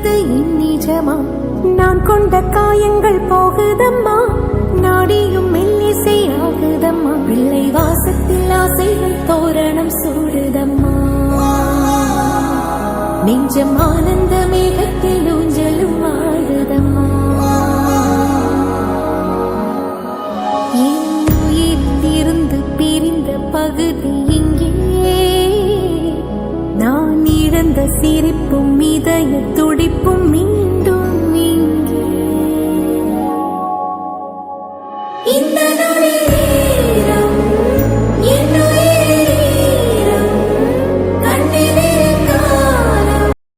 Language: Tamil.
என்பது நிஜமா? நான் கொண்ட காயங்கள் போகுதம்மா, நாடியும் மெல்லிசை ஆகுதம்மா. பிள்ளை வாசத்தில் ஆசைகள் தோரணம் சூடுதம்மா. நெஞ்சம் ஆனந்த மேகத்தில் ஊஞ்சலும் ஆடுதம்மா. என் உயிரிலிருந்து பிரிந்த பகுதி இங்கே, நான் இழந்த சிரிப்பும் இதய துடிப்பும்